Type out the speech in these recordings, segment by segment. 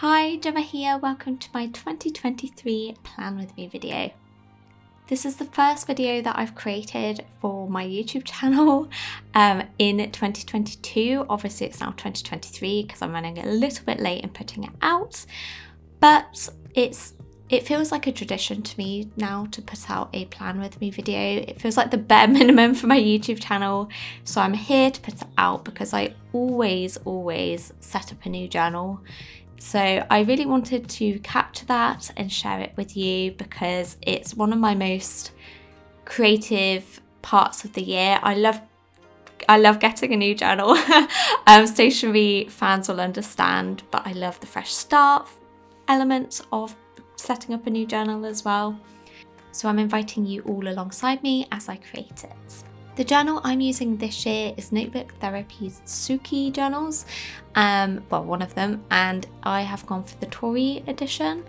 Hi, Gemma here, welcome to my 2023 Plan With Me video. This is the first video that I've created for my YouTube channel in 2022. Obviously it's now 2023 because I'm running a little bit late in putting it out, but it feels like a tradition to me now to put out a Plan With Me video. It feels like the bare minimum for my YouTube channel, so I'm here to put it out because I always set up a new journal. So I really wanted to capture that and share it with you because it's one of my most creative parts of the year. I love getting a new journal. Stationery fans will understand, but I love the fresh start element of setting up a new journal as well. So I'm inviting you all alongside me as I create it. The journal I'm using this year is Notebook Therapy's Suki journals, one of them, and I have gone for the Tory edition.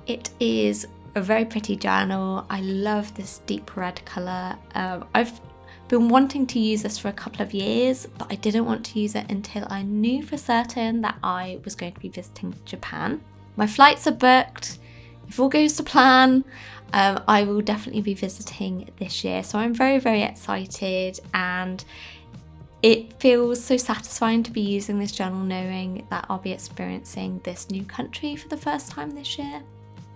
It is a very pretty journal. I love this deep red colour. I've been wanting to use this for a couple of years, but I didn't want to use it until I knew for certain that I was going to be visiting Japan. My flights are booked. If all goes to plan, I will definitely be visiting this year. So I'm very excited, and it feels so satisfying to be using this journal knowing that I'll be experiencing this new country for the first time this year.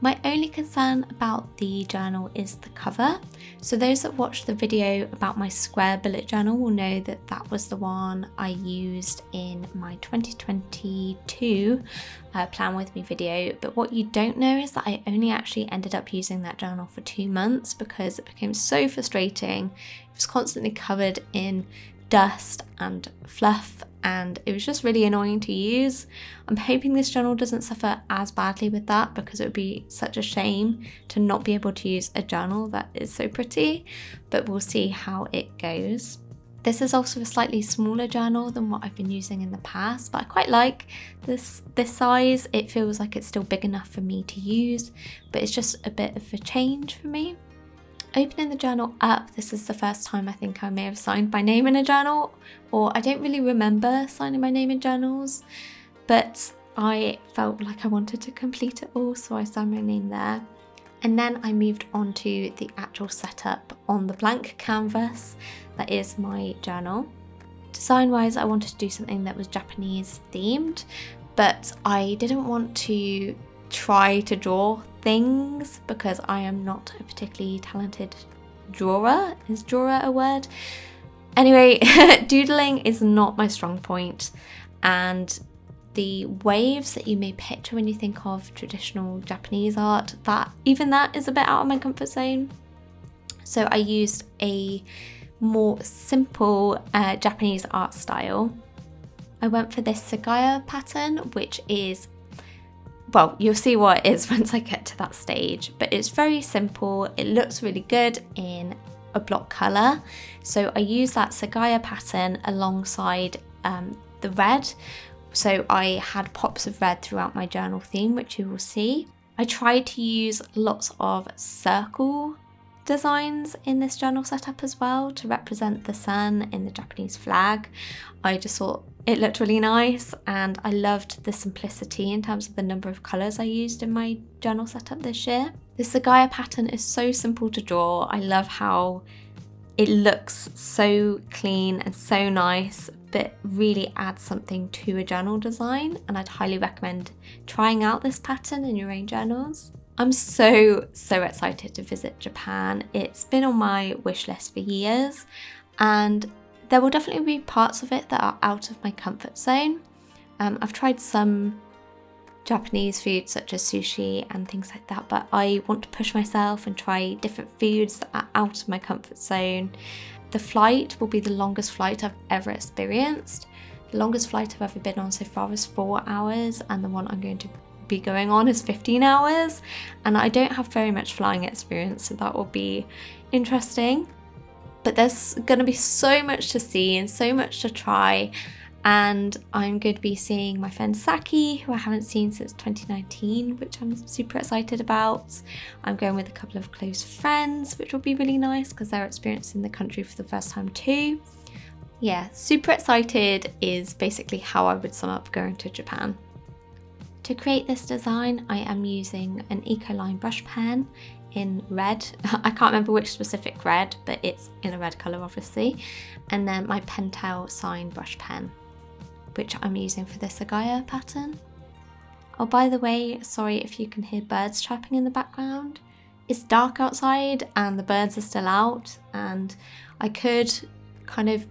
My only concern about the journal is the cover. So those that watched the video about my square bullet journal will know that that was the one I used in my 2022 Plan With Me video. But what you don't know is that I only actually ended up using that journal for 2 months because it became so frustrating. It was constantly covered in dust and fluff, and it was just really annoying to use. I'm hoping this journal doesn't suffer as badly with that because it would be such a shame to not be able to use a journal that is so pretty, but we'll see how it goes. This is also a slightly smaller journal than what I've been using in the past, but I quite like this size. It feels like it's still big enough for me to use, but it's just a bit of a change for me. Opening the journal up, this is the first time I think I may have signed my name in a journal, or I don't really remember signing my name in journals, but I felt like I wanted to complete it all, so I signed my name there. And then I moved on to the actual setup on the blank canvas that is my journal. Design-wise, I wanted to do something that was Japanese themed, but I didn't want to try to draw things because I am not a particularly talented drawer. Is drawer a word? Anyway, doodling is not my strong point, and the waves that you may picture when you think of traditional Japanese art, that is a bit out of my comfort zone. So I used a more simple Japanese art style. I went for this Sagaya pattern, which is, well, you'll see what it is once I get to that stage, but it's very simple. It looks really good in a block colour. So I use that Sagaya pattern alongside the red. So I had pops of red throughout my journal theme, which you will see. I tried to use lots of circle designs in this journal setup as well to represent the sun in the Japanese flag. I just thought it looked really nice, and I loved the simplicity in terms of the number of colours I used in my journal setup this year. The Sagaya pattern is so simple to draw. I love how it looks so clean and so nice, but really adds something to a journal design, and I'd highly recommend trying out this pattern in your own journals. I'm so excited to visit Japan. It's been on my wish list for years, and there will definitely be parts of it that are out of my comfort zone. I've tried some Japanese food such as sushi and things like that, but I want to push myself and try different foods that are out of my comfort zone. The flight will be the longest flight I've ever experienced. The longest flight I've ever been on so far is 4 hours, and the one I'm going to be going on is 15 hours, and I don't have very much flying experience, so that will be interesting. But there's going to be so much to see and so much to try, and I'm going to be seeing my friend Saki, who I haven't seen since 2019, which I'm super excited about. I'm going with a couple of close friends, which will be really nice because they're experiencing the country for the first time too. Yeah, super excited is basically how I would sum up going to Japan. To create this design, I am using an Ecoline brush pen in red. I can't remember which specific red, but it's in a red colour obviously. And then my Pentel Sign brush pen, which I'm using for this Agaya pattern. Oh, by the way, sorry if you can hear birds chirping in the background. It's dark outside and the birds are still out, and I could kind of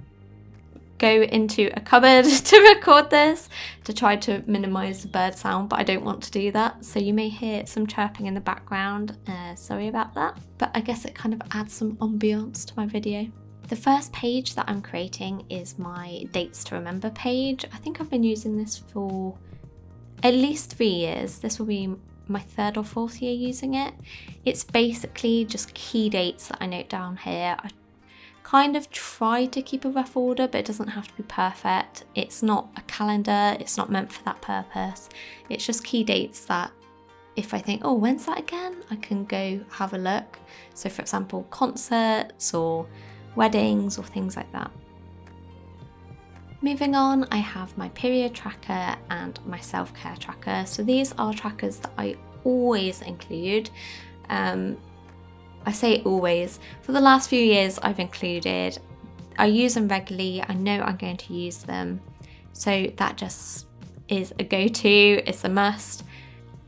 go into a cupboard to record this to try to minimize the bird sound, but I don't want to do that, so you may hear some chirping in the background. Sorry about that, but I guess it kind of adds some ambiance to my video. The first page that I'm creating is my dates to remember page. I think I've been using this for at least 3 years. This will be my 3rd or 4th year using it. It's basically just key dates that I note down here. I kind of try to keep a rough order, but it doesn't have to be perfect. It's not a calendar, it's not meant for that purpose. It's just key dates that if I think, oh, when's that again? I can go have a look. So for example, concerts or weddings or things like that. Moving on, I have my period tracker and my self-care tracker. So these are trackers that I always include. I say always. For the last few years I've included. I use them regularly. I know I'm going to use them. So that just is a go-to, it's a must.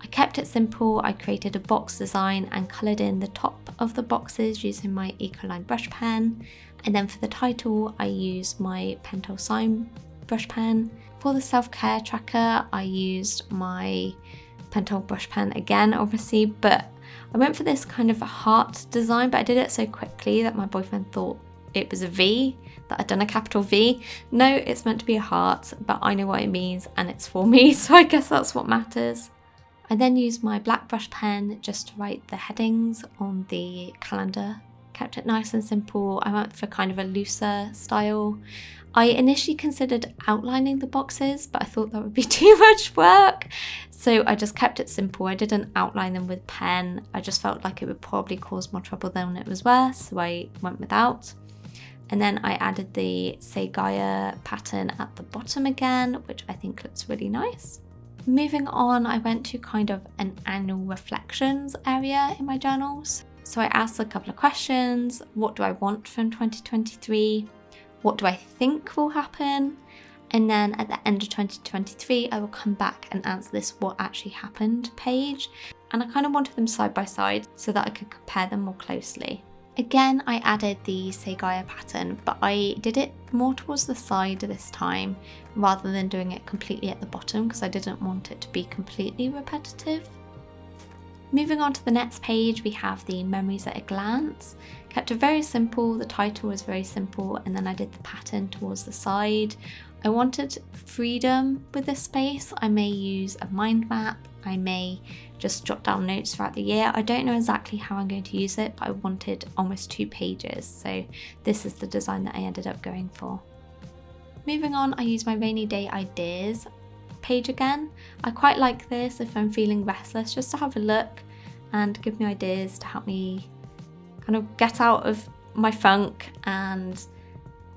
I kept it simple. I created a box design and coloured in the top of the boxes using my Ecoline brush pen. And then for the title, I used my Pentel Sign brush pen. For the self-care tracker, I used my Pentel brush pen again, obviously, but I went for this kind of a heart design, but I did it so quickly that my boyfriend thought it was a V, that I'd done a capital V. No, it's meant to be a heart, but I know what it means and it's for me, so I guess that's what matters. I then used my black brush pen just to write the headings on the calendar. Kept it nice and simple. I went for kind of a looser style. I initially considered outlining the boxes, but I thought that would be too much work. So I just kept it simple. I didn't outline them with pen. I just felt like it would probably cause more trouble than it was worth, so I went without. And then I added the Say Gaia pattern at the bottom again, which I think looks really nice. Moving on, I went to kind of an annual reflections area in my journals. So I asked a couple of questions. What do I want from 2023? What do I think will happen? And then at the end of 2023, I will come back and answer this what actually happened page. And I kind of wanted them side by side so that I could compare them more closely. Again, I added the Say Gaia pattern, but I did it more towards the side this time rather than doing it completely at the bottom because I didn't want it to be completely repetitive. Moving on to the next page, we have the Memories at a Glance. Kept it very simple, the title was very simple, and then I did the pattern towards the side. I wanted freedom with this space. I may use a mind map, I may just jot down notes throughout the year. I don't know exactly how I'm going to use it, but I wanted almost 2 pages, so this is the design that I ended up going for. Moving on, I use my rainy day ideas page again. I quite like this if I'm feeling restless, just to have a look and give me ideas to help me kind of get out of my funk. And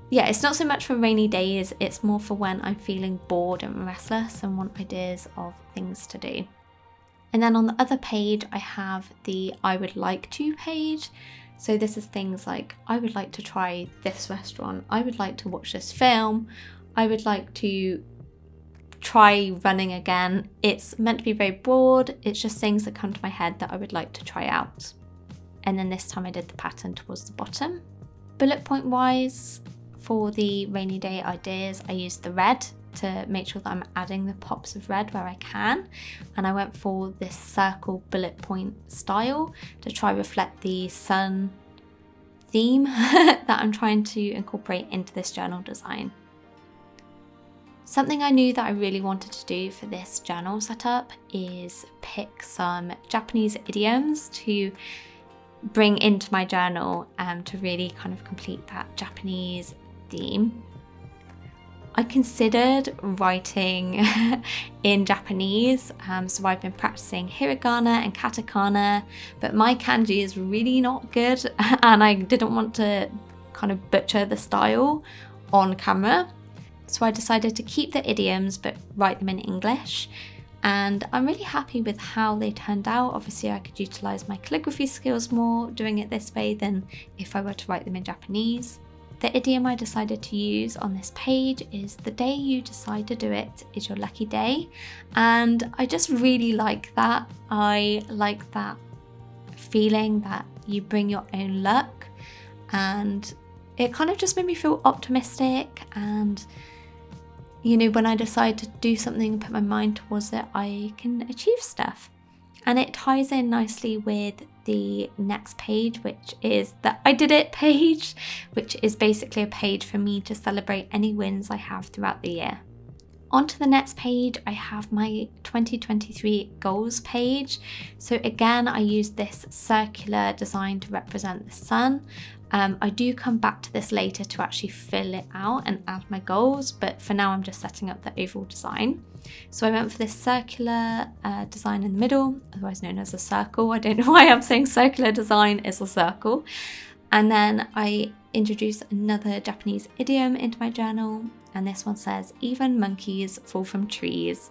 yeah, it's not so much for rainy days, it's more for when I'm feeling bored and restless and want ideas of things to do. And then on the other page, I have the I would like to page. So this is things like, I would like to try this restaurant, I would like to watch this film, I would like to try running again. It's meant to be very broad, it's just things that come to my head that I would like to try out. And then this time I did the pattern towards the bottom. Bullet point wise, for the rainy day ideas, I used the red to make sure that I'm adding the pops of red where I can. And I went for this circle bullet point style to try reflect the sun theme that I'm trying to incorporate into this journal design. Something I knew that I really wanted to do for this journal setup is pick some Japanese idioms to bring into my journal to really kind of complete that Japanese theme. I considered writing in Japanese, so I've been practicing hiragana and katakana, but my kanji is really not good and I didn't want to kind of butcher the style on camera. So I decided to keep the idioms but write them in English. and I'm really happy with how they turned out. Obviously, I could utilize my calligraphy skills more doing it this way than if I were to write them in Japanese. The idiom I decided to use on this page is "the day you decide to do it is your lucky day," and I just really like that. I like that feeling that you bring your own luck, and it kind of just made me feel optimistic. And you know, when I decide to do something and put my mind towards it, I can achieve stuff. And it ties in nicely with the next page, which is the I did it page, which is basically a page for me to celebrate any wins I have throughout the year. On to the next page, I have my 2023 goals page. So again, I use this circular design to represent the sun. I do come back to this later to actually fill it out and add my goals, but for now I'm just setting up the overall design. So I went for this circular design in the middle, otherwise known as a circle. I don't know why I'm saying circular design, is a circle. And then I introduced another Japanese idiom into my journal, and this one says, "Even monkeys fall from trees."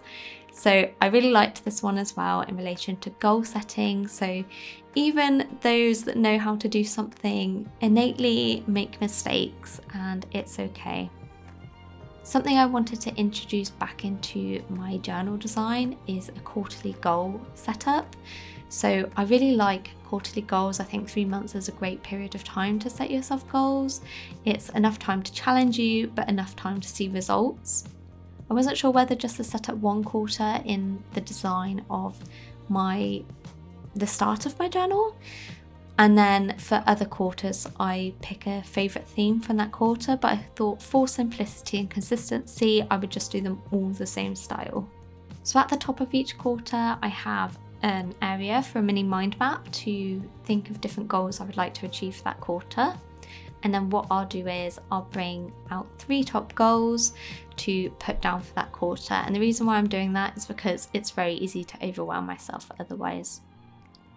So I really liked this one as well in relation to goal setting. So even those that know how to do something innately make mistakes, and it's okay. Something I wanted to introduce back into my journal design is a quarterly goal setup. So I really like quarterly goals. I think 3 months is a great period of time to set yourself goals. It's enough time to challenge you, but enough time to see results. I wasn't sure whether just to set up one quarter in the design of the start of my journal, and then for other quarters I pick a favourite theme from that quarter, but I thought for simplicity and consistency I would just do them all the same style. So at the top of each quarter I have an area for a mini mind map to think of different goals I would like to achieve for that quarter. And then what I'll do is I'll bring out 3 top goals to put down for that quarter. And the reason why I'm doing that is because it's very easy to overwhelm myself otherwise.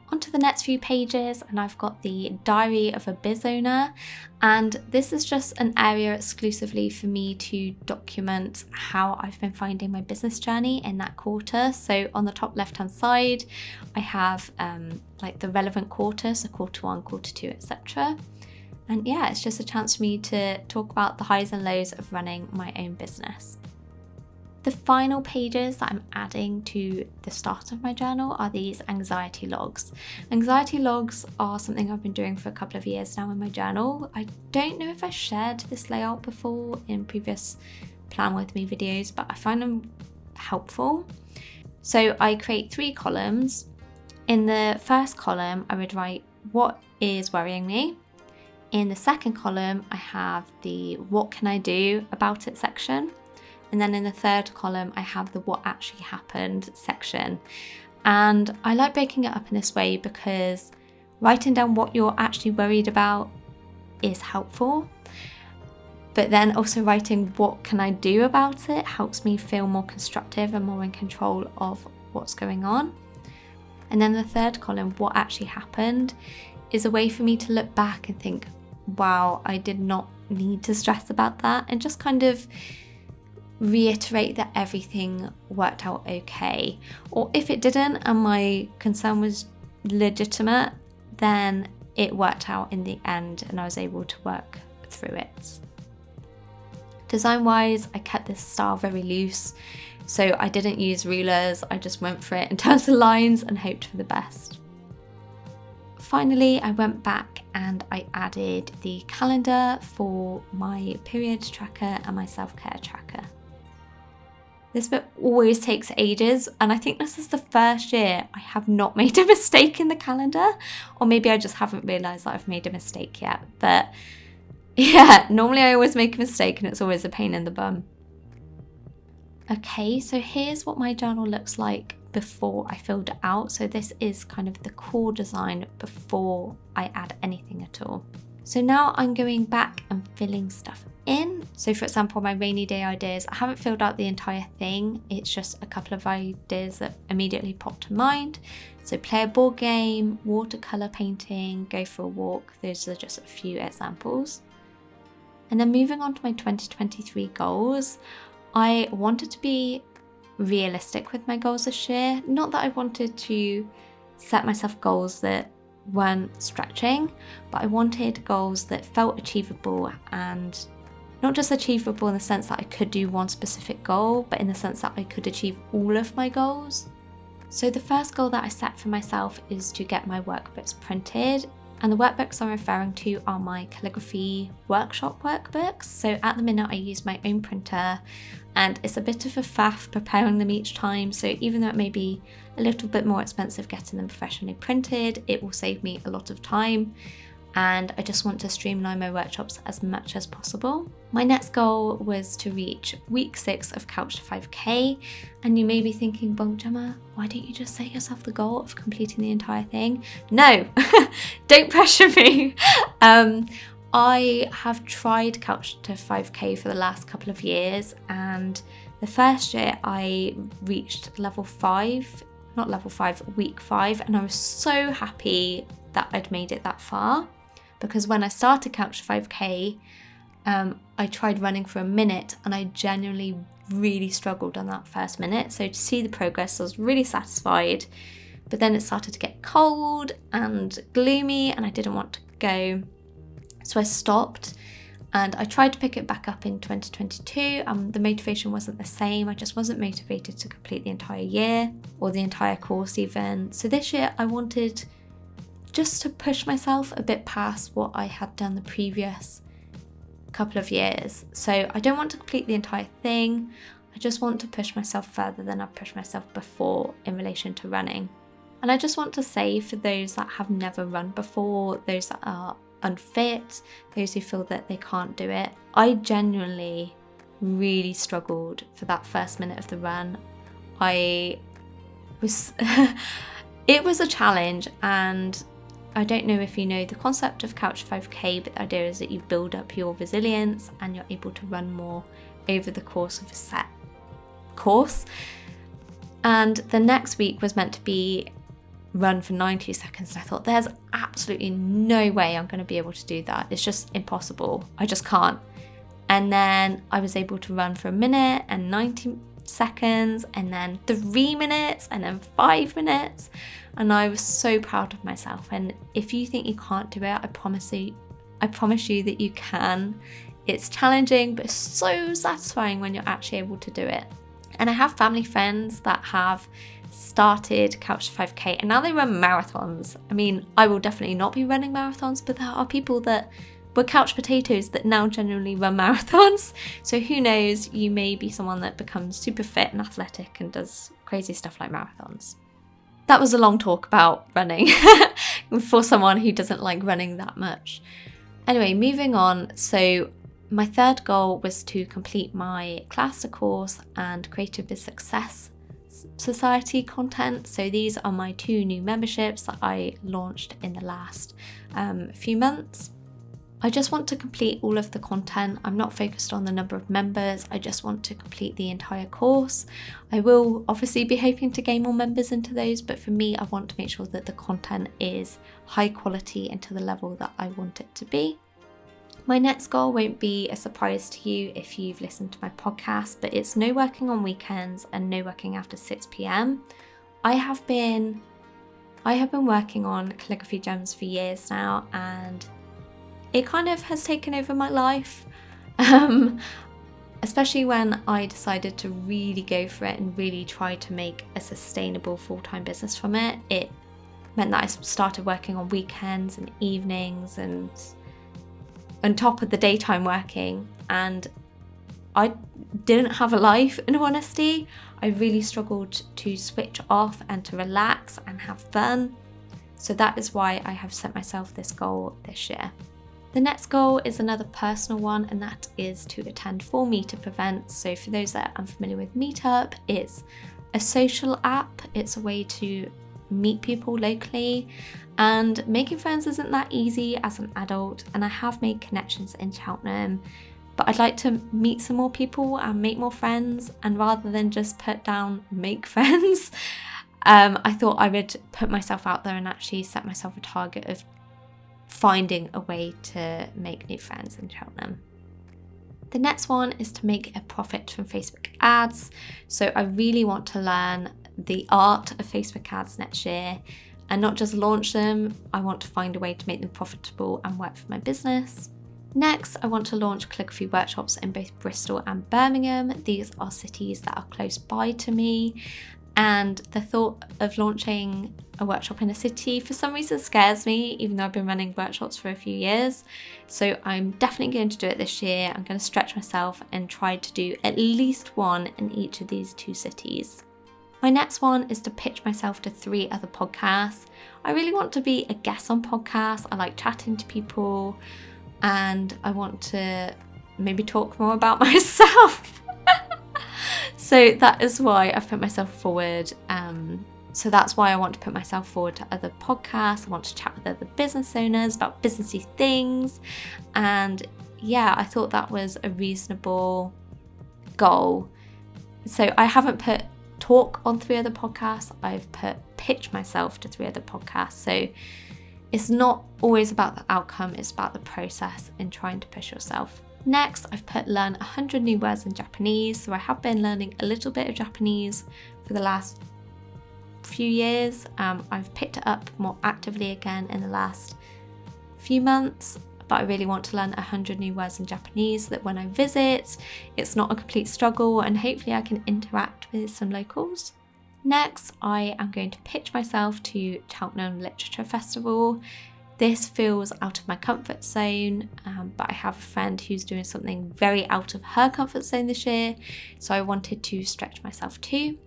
Onto the next few pages, and I've got the diary of a biz owner, and this is just an area exclusively for me to document how I've been finding my business journey in that quarter. So on the top left hand side I have like the relevant quarter, so quarter 1, quarter 2, etc. And yeah, it's just a chance for me to talk about the highs and lows of running my own business. The final pages that I'm adding to the start of my journal are these anxiety logs. Anxiety logs are something I've been doing for a couple of years now in my journal. I don't know if I shared this layout before in previous Plan With Me videos, but I find them helpful. So I create 3 columns. In the first column, I would write what is worrying me. In the second column, I have the what can I do about it section. And then in the third column, I have the what actually happened section. And I like breaking it up in this way because writing down what you're actually worried about is helpful. But then also writing what can I do about it helps me feel more constructive and more in control of what's going on. And then the third column, what actually happened, is a way for me to look back and think, wow, I did not need to stress about that, and just kind of reiterate that everything worked out okay. Or if it didn't and my concern was legitimate, then it worked out in the end and I was able to work through it. Design wise, I kept this style very loose, so I didn't use rulers, I just went for it in terms of lines and hoped for the best. Finally, I went back and I added the calendar for my period tracker and my self-care tracker. This bit always takes ages, and I think this is the first year I have not made a mistake in the calendar, or maybe I just haven't realised that I've made a mistake yet. But yeah, normally I always make a mistake and it's always a pain in the bum. Okay, so here's what my journal looks like before I filled it out. So this is kind of the core design before I add anything at all. So now I'm going back and filling stuff in. So for example, my rainy day ideas, I haven't filled out the entire thing. It's just a couple of ideas that immediately popped to mind. So play a board game, watercolor painting, go for a walk. Those are just a few examples. And then moving on to my 2023 goals, I wanted to be realistic with my goals this year. Not that I wanted to set myself goals that weren't stretching, but I wanted goals that felt achievable, and not just achievable in the sense that I could do one specific goal, but in the sense that I could achieve all of my goals. So the first goal that I set for myself is to get my workbooks printed. And the workbooks I'm referring to are my calligraphy workshop workbooks. So at the minute I use my own printer, and it's a bit of a faff preparing them each time. So even though it may be a little bit more expensive getting them professionally printed, it will save me a lot of time. And I just want to streamline my workshops as much as possible. My next goal was to reach week 6 of Couch to 5k. And you may be thinking, well, Gemma, why don't you just set yourself the goal of completing the entire thing? No, don't pressure me. I have tried Couch to 5k for the last couple of years, and the first year I reached week 5, and I was so happy that I'd made it that far. Because when I started Couch to 5k, I tried running for a minute, and I genuinely really struggled on that first minute. So to see the progress, I was really satisfied. But then it started to get cold and gloomy, and I didn't want to go. So I stopped, and I tried to pick it back up in 2022. The motivation wasn't the same. I just wasn't motivated to complete the entire year or the entire course even. So this year I wanted just to push myself a bit past what I had done the previous couple of years. So I don't want to complete the entire thing. I just want to push myself further than I've pushed myself before in relation to running. And I just want to say, for those that have never run before, those that are unfit, those who feel that they can't do it, I genuinely really struggled for that first minute of the run. It was a challenge, and I don't know if you know the concept of Couch 5k, but the idea is that you build up your resilience and you're able to run more over the course of a set course. And the next week was meant to be run for 90 seconds, and I thought, there's absolutely no way I'm going to be able to do that. It's just impossible. I just can't. And then I was able to run for a minute and 90 seconds, and then 3 minutes, and then 5 minutes, and I was so proud of myself. And if you think you can't do it, I promise you that you can. It's challenging, but it's so satisfying when you're actually able to do it. And I have family friends that have started Couch to 5k, and now they run marathons. I mean, I will definitely not be running marathons, but there are people that were couch potatoes that now genuinely run marathons. So who knows, you may be someone that becomes super fit and athletic and does crazy stuff like marathons. That was a long talk about running for someone who doesn't like running that much. Anyway, moving on. So my third goal was to complete my Claster course and Creative Biz Success Society content. So these are my 2 new memberships that I launched in the last few months. I just want to complete all of the content. I'm not focused on the number of members. I just want to complete the entire course. I will obviously be hoping to gain more members into those, but for me, I want to make sure that the content is high quality and to the level that I want it to be. My next goal won't be a surprise to you if you've listened to my podcast, but it's no working on weekends and no working after 6 p.m. I have been working on Calligraphy Gems for years now, and it kind of has taken over my life, especially when I decided to really go for it and really try to make a sustainable full-time business from it. It meant that I started working on weekends and evenings and on top of the daytime working, and I didn't have a life, in all honesty. I really struggled to switch off and to relax and have fun. So that is why I have set myself this goal this year. The next goal is another personal one, and that is to attend 4 Meetup events. So for those that are unfamiliar with Meetup, it's a social app. It's a way to meet people locally, and making friends isn't that easy as an adult, and I have made connections in Cheltenham, but I'd like to meet some more people and make more friends, and rather than just put down make friends, I thought I would put myself out there and actually set myself a target of finding a way to make new friends in Cheltenham. The next one is to make a profit from Facebook ads. So I really want to learn the art of Facebook ads next year and not just launch them. I want to find a way to make them profitable and work for my business. Next, I want to launch calligraphy workshops in both Bristol and Birmingham. These are cities that are close by to me, and the thought of launching a workshop in a city for some reason scares me, even though I've been running workshops for a few years. So I'm definitely going to do it this year. I'm going to stretch myself and try to do at least one in each of these 2 cities. My next one is to pitch myself to 3 other podcasts. I really want to be a guest on podcasts. I like chatting to people, and I want to maybe talk more about myself. So that is why I've put myself forward. So that's why I want to put myself forward to other podcasts. I want to chat with other business owners about businessy things. And yeah, I thought that was a reasonable goal. So I haven't put talk on 3 other podcasts. I've put pitch myself to 3 other podcasts. So it's not always about the outcome, it's about the process in trying to push yourself. Next, I've put learn 100 new words in Japanese. So I have been learning a little bit of Japanese for the last few years. I've picked it up more actively again in the last few months, but I really want to learn 100 new words in Japanese so that when I visit, it's not a complete struggle and hopefully I can interact with some locals. Next, I am going to pitch myself to Cheltenham Literature Festival. This feels out of my comfort zone, but I have a friend who's doing something very out of her comfort zone this year, so I wanted to stretch myself too.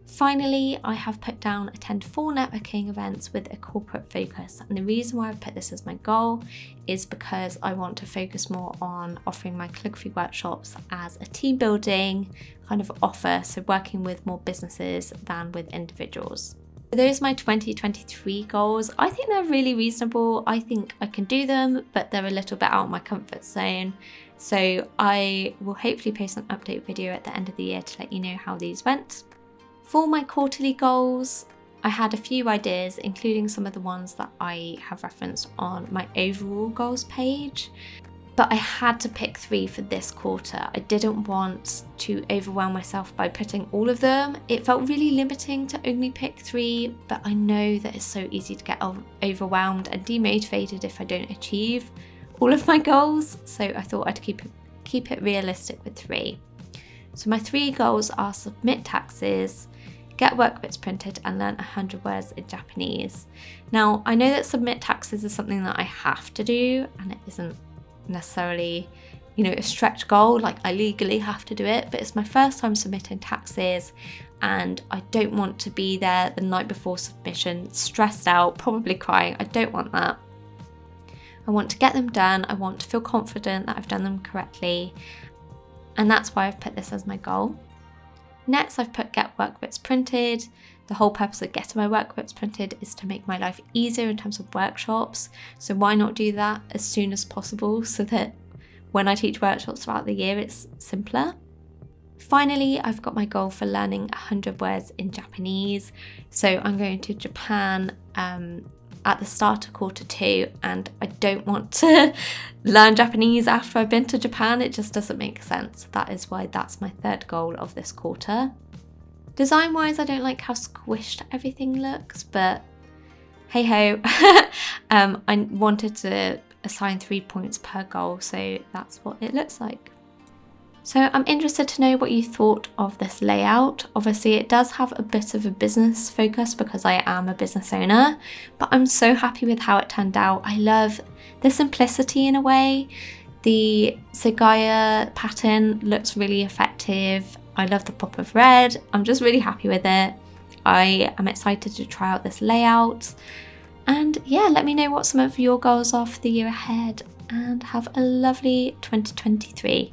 Finally, I have put down attend 4 networking events with a corporate focus, and the reason why I've put this as my goal is because I want to focus more on offering my calligraphy workshops as a team building kind of offer, so working with more businesses than with individuals. Those are my 2023 goals. I think they're really reasonable. I think I can do them, but they're a little bit out of my comfort zone. So I will hopefully post an update video at the end of the year to let you know how these went. For my quarterly goals, I had a few ideas, including some of the ones that I have referenced on my overall goals page. But I had to pick 3 for this quarter. I didn't want to overwhelm myself by putting all of them. It felt really limiting to only pick 3, but I know that it's so easy to get overwhelmed and demotivated if I don't achieve all of my goals. So I thought I'd keep it realistic with 3. So my 3 goals are submit taxes, get work bits printed, and learn 100 words in Japanese. Now, I know that submit taxes is something that I have to do, and it isn't necessarily, a stretch goal, like I legally have to do it, but it's my first time submitting taxes and I don't want to be there the night before submission, stressed out, probably crying. I don't want that. I want to get them done. I want to feel confident that I've done them correctly, and that's why I've put this as my goal. Next, I've put get work bits printed. The whole purpose of getting my work bits printed is to make my life easier in terms of workshops. So why not do that as soon as possible so that when I teach workshops throughout the year, it's simpler. Finally, I've got my goal for learning 100 words in Japanese. So I'm going to Japan at the start of quarter 2, and I don't want to learn Japanese after I've been to Japan. It just doesn't make sense. That is why that's my 3rd goal of this quarter. Design wise, I don't like how squished everything looks, but hey ho. I wanted to assign 3 points per goal, so that's what it looks like. So I'm interested to know what you thought of this layout. Obviously it does have a bit of a business focus because I am a business owner, but I'm so happy with how it turned out. I love the simplicity in a way. The Sagaya pattern looks really effective. I love the pop of red. I'm just really happy with it. I am excited to try out this layout. And yeah, let me know what some of your goals are for the year ahead, and have a lovely 2023.